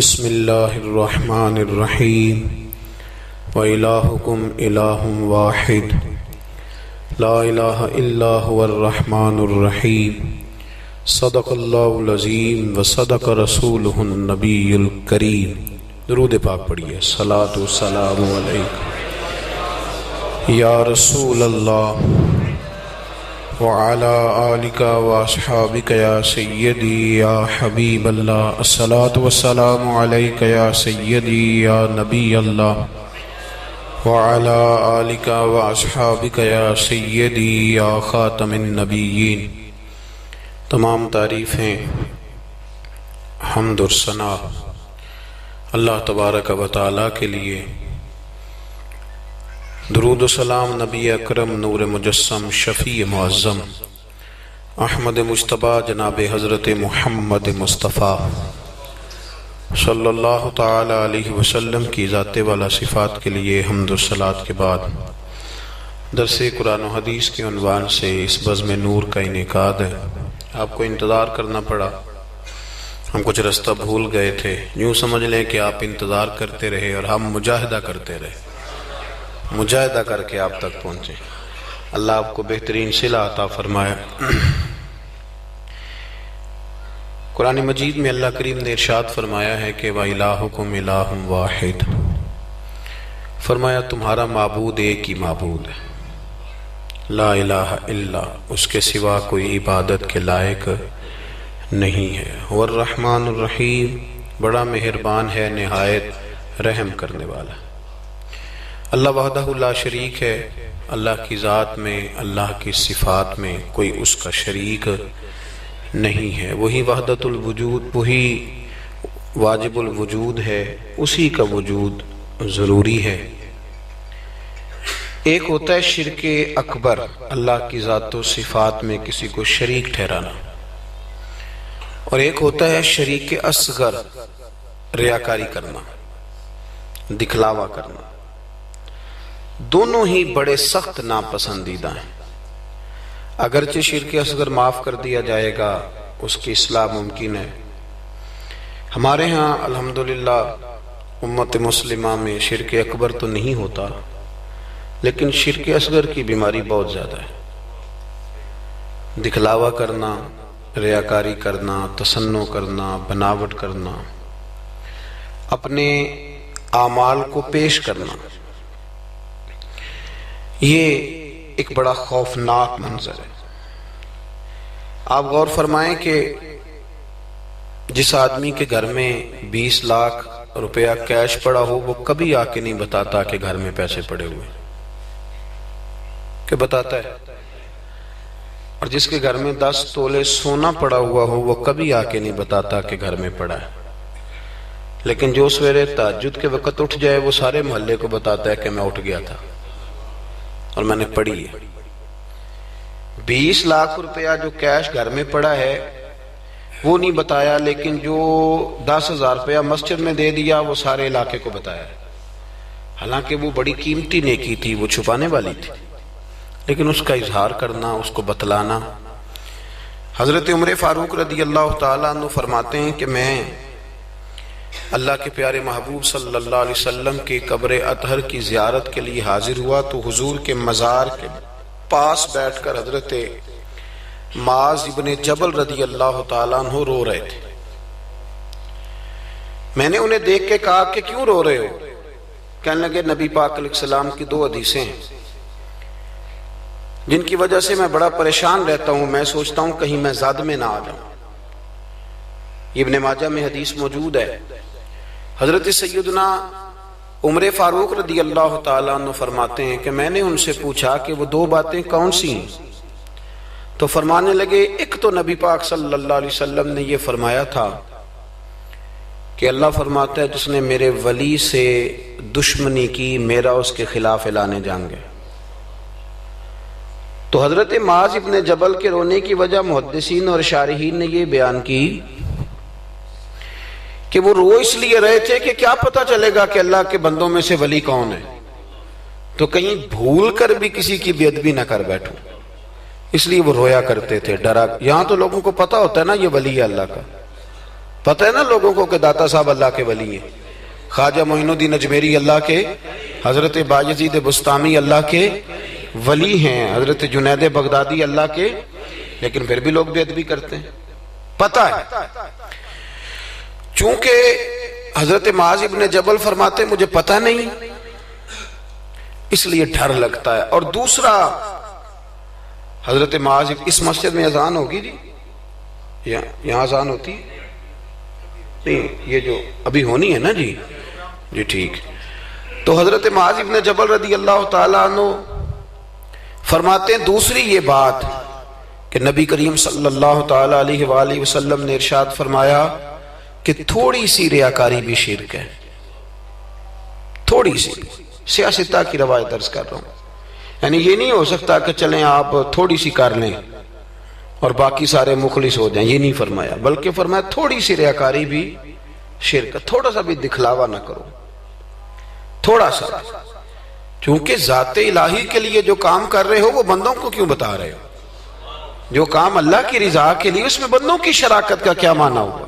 بسم اللہ الرحمن الرحیم وإلہکم الہ واحد لا الہ الا هو الرحمن الرحیم صدق اللہ العظیم وصدق رسولہ النبی الکریم۔ درود پاک پڑھیے۔ صلاۃ و سلام علیک یا رسول اللہ وعلى آلك واصحابك يا سيدي يا حبيب الله، الصلاة والسلام عليك يا سيدي يا نبي الله، وعلى آلك واصحابك يا سيدي يا خاتم النبيين۔ تمام تعریفیں، حمد و ثنا اللہ تبارک و تعالی کے لیے، درود و سلام نبی اکرم نور مجسم شفیع معظم احمد مجتبیٰ جناب حضرت محمد مصطفیٰ صلی اللہ تعالی علیہ وسلم کی ذات والا صفات کے لیے حمد و صلات کے بعد درس قرآن و حدیث کے عنوان سے اس بزم نور کا انعقاد ہے۔ آپ کو انتظار کرنا پڑا، ہم کچھ رستہ بھول گئے تھے، یوں سمجھ لیں کہ آپ انتظار کرتے رہے اور ہم مجاہدہ کرتے رہے، مجاہدہ کر کے آپ تک پہنچے۔ اللہ آپ کو بہترین صلہ عطا فرمائے۔ قرآن مجید میں اللہ کریم نے ارشاد فرمایا ہے کہ وَإِلَٰهُكُمْ إِلَٰهٌ وَاحِدٌ، فرمایا تمہارا معبود ایک ہی معبود ہے، لا الہ الا، اس کے سوا کوئی عبادت کے لائق نہیں ہے۔ والرحمن الرحیم، بڑا مہربان ہے، نہایت رحم کرنے والا۔ اللہ وحدہ لا شریک ہے، اللہ کی ذات میں، اللہ کی صفات میں کوئی اس کا شریک نہیں ہے۔ وہی وحدت الوجود، وہی واجب الوجود ہے، اسی کا وجود ضروری ہے۔ ایک ہوتا ہے شرک اکبر، اللہ کی ذات و صفات میں کسی کو شریک ٹھہرانا، اور ایک ہوتا ہے شریک اصغر، ریاکاری کرنا، دکھلاوا کرنا۔ دونوں ہی بڑے سخت ناپسندیدہ ہیں۔ اگرچہ شرک اصغر معاف کر دیا جائے گا، اس کی اصلاح ممکن ہے۔ ہمارے ہاں الحمدللہ امت مسلمہ میں شرک اکبر تو نہیں ہوتا، لیکن شرک اصغر کی بیماری بہت زیادہ ہے۔ دکھلاوا کرنا، ریاکاری کرنا، تصنع کرنا، بناوٹ کرنا، اپنے اعمال کو پیش کرنا، یہ ایک بڑا خوفناک منظر ہے۔ آپ غور فرمائیں کہ جس آدمی کے گھر میں 20 لاکھ روپیہ کیش پڑا ہو، وہ کبھی آ کے نہیں بتاتا کہ گھر میں پیسے پڑے ہوئے، کہ بتاتا ہے؟ اور جس کے گھر میں 10 تولے سونا پڑا ہوا ہو، وہ کبھی آ کے نہیں بتاتا کہ گھر میں پڑا ہے، لیکن جو سویرے تہجد کے وقت اٹھ جائے، وہ سارے محلے کو بتاتا ہے کہ میں اٹھ گیا تھا اور میں نے پڑھی ہے۔ 20 لاکھ روپیہ جو کیش گھر میں پڑا ہے وہ نہیں بتایا، لیکن جو 10,000 روپیہ مسجد میں دے دیا وہ سارے علاقے کو بتایا، حالانکہ وہ بڑی قیمتی نیکی تھی، وہ چھپانے والی تھی، لیکن اس کا اظہار کرنا، اس کو بتلانا۔ حضرت عمر فاروق رضی اللہ تعالیٰ عنہ فرماتے ہیں کہ میں اللہ کے پیارے محبوب صلی اللہ علیہ وسلم کے قبر اطہر کی زیارت کے لیے حاضر ہوا تو حضور کے مزار کے پاس بیٹھ کر حضرت معاذ ابن جبل رضی اللہ تعالیٰ عنہ رو رہے تھے۔ میں نے انہیں دیکھ کے کہا کہ کیوں رو رہے ہو؟ کہنے لگے نبی پاک علیہ السلام کی 2 حدیثیں ہیں جن کی وجہ سے میں بڑا پریشان رہتا ہوں، میں سوچتا ہوں کہیں میں زاد میں نہ آ جاؤں۔ ابن ماجہ میں حدیث موجود ہے، حضرت سیدنا عمر فاروق رضی اللہ تعالیٰ عنہ فرماتے ہیں کہ میں نے ان سے پوچھا کہ وہ 2 باتیں کون سی ہیں؟ تو فرمانے لگے ایک تو نبی پاک صلی اللہ علیہ وسلم نے یہ فرمایا تھا کہ اللہ فرماتا ہے جس نے میرے ولی سے دشمنی کی، میرا اس کے خلاف اعلان جنگ ہے۔ تو حضرت معاذ ابن جبل کے رونے کی وجہ محدثین اور شارحین نے یہ بیان کی کہ وہ رو اس لیے رہے تھے کہ کیا پتہ چلے گا کہ اللہ کے بندوں میں سے ولی کون ہے، تو کہیں بھول کر بھی کسی کی بے ادبی نہ کر بیٹھوں، اس لیے وہ رویا کرتے تھے، ڈرا۔ یہاں تو لوگوں کو پتہ ہوتا ہے نا یہ ولی ہے اللہ کا، پتہ ہے نا لوگوں کو کہ داتا صاحب اللہ کے ولی ہیں، خواجہ معین الدین اجمیری اللہ کے، حضرت بایزید بستامی اللہ کے ولی ہیں، حضرت جنید بغدادی اللہ کے، لیکن پھر بھی لوگ بے ادبی کرتے ہیں. پتہ ہے چونکہ حضرت معاذ ابن جبل فرماتے مجھے پتہ نہیں اس لیے ڈر لگتا ہے. اور دوسرا حضرت معاذ، اس مسجد میں اذان ہوگی جی؟ یہاں اذان ہوتی ہے نہیں؟ یہ جو ابھی ہونی ہے نا جی ٹھیک. تو حضرت معاذ ابن جبل رضی اللہ تعالیٰ عنہ فرماتے ہیں دوسری یہ بات کہ نبی کریم صلی اللہ تعالیٰ علیہ وآلہ وسلم نے ارشاد فرمایا کہ تھوڑی سی ریاکاری بھی شرک ہے. تھوڑی سی، سیاستہ کی روایت درج کر رہا ہوں، یعنی یہ نہیں ہو سکتا کہ چلیں آپ تھوڑی سی کر لیں اور باقی سارے مخلص ہو جائیں، یہ نہیں فرمایا، بلکہ فرمایا تھوڑی سی ریاکاری بھی شرک ہے. تھوڑا سا بھی دکھلاوا نہ کرو، تھوڑا سا، کیونکہ ذات الہی کے لیے جو کام کر رہے ہو وہ بندوں کو کیوں بتا رہے ہو؟ جو کام اللہ کی رضا کے لیے، اس میں بندوں کی شراکت کا کیا معنی ہوگا؟